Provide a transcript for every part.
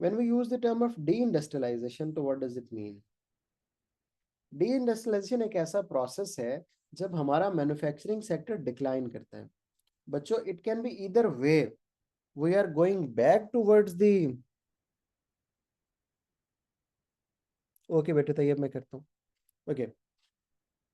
When we use the term of deindustrialization, तो what does it mean? Deindustrialization एक ऐसा process है जब हमारा मैन्युफैक्चरिंग सेक्टर डिक्लाइन करता है। बच्चों, it can be either way, we are going back towards the, okay बेटे तैयार मैं करता हूँ, ओके,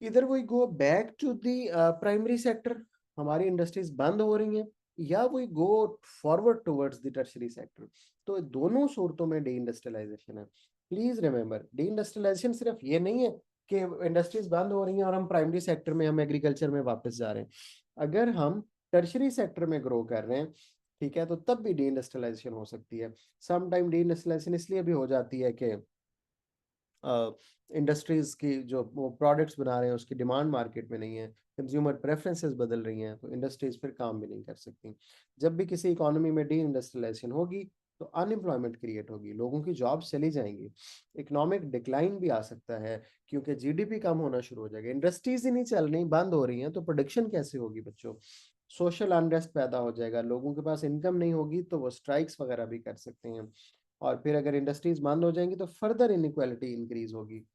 इधर we go back to the primary sector, हमारी इंडस्ट्रीज बंद हो रही हैं, या we go forward towards the tertiary sector. तो दोनों सूरतों में डी इंडस्ट्रियलाइजेशन है। प्लीज रिमेंबर, डी इंडस्ट्रियलाइजेशन सिर्फ ये नहीं है कि इंडस्ट्रीज बंद हो रही हैं और हम प्राइमरी सेक्टर में, हम एग्रीकल्चर में वापस जा रहे हैं। अगर हम टर्शरी सेक्टर में ग्रो कर रहे हैं, ठीक है, तो तब भी डी इंडस्ट्रियलाइजेशन हो सकती है। सम टाइम डी इंडस्ट्रियलाइजेशन इसलिए भी हो जाती है कि इंडस्ट्रीज की जो वो प्रोडक्ट्स बना रहे हैं उसकी डिमांड मार्केट में नहीं है, कंज्यूमर प्रेफरेंसेस बदल रही हैं, तो इंडस्ट्रीज फिर काम भी नहीं कर सकती। जब भी किसी इकोनॉमी में डी इंडस्ट्रियलाइजेशन होगी तो अनएम्प्लॉयमेंट क्रिएट होगी, लोगों की जॉब चली जाएंगी, इकोनॉमिक डिक्लाइन भी आ सकता है, क्योंकि जीडीपी कम होना शुरू हो जाएगा। इंडस्ट्रीज ही नहीं चल रही, बंद हो रही हैं, तो प्रोडक्शन कैसे होगी बच्चों? सोशल अनरेस्ट पैदा हो जाएगा, लोगों के पास इनकम नहीं होगी तो वो स्ट्राइक्स वगैरह भी कर सकते हैं। और फिर अगर इंडस्ट्रीज बंद हो जाएंगी तो फर्दर इनइक्वालिटी इंक्रीज होगी।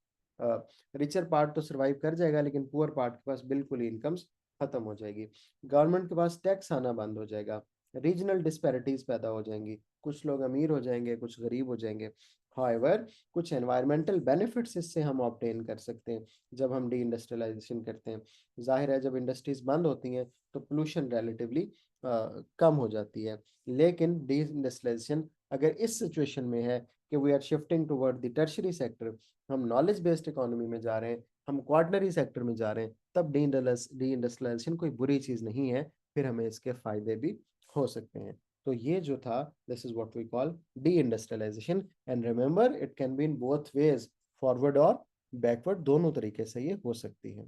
रिचर पार्ट तो सरवाइव कर जाएगा, लेकिन पुअर पार्ट के पास बिल्कुल ही इनकम्स खत्म हो जाएगी। गवर्नमेंट के पास टैक्स आना बंद हो जाएगा, रीजनल डिस्पैरिटीज पैदा हो जाएंगी, कुछ लोग अमीर हो जाएंगे, कुछ गरीब हो जाएंगे। हाउएवर, कुछ एनवायरमेंटल बेनिफिट्स इससे हम ऑब्टेन कर सकते हैं जब हम डी इंडस्ट्रियलाइजेशन करते हैं। जाहिर है, जब इंडस्ट्रीज बंद होती हैं तो पोल्यूशन रिलेटिवली कम हो जाती है। लेकिन डी इंडस्ट्रियलाइजेशन अगर इस सिचुएशन में है कि we are shifting toward the tertiary sector, हम नॉलेज बेस्ड इकोनॉमी में जा रहे हैं, हम क्वार्टनरी सेक्टर में जा रहे हैं, तब डी इंडस्ट्रियलाइजेशन कोई बुरी चीज नहीं है, फिर हमें इसके फायदे भी हो सकते हैं। तो ये जो था, this is what we call deindustrialisation. And remember, it can be in both ways, forward और बैकवर्ड, दोनों तरीके से ये हो सकती है।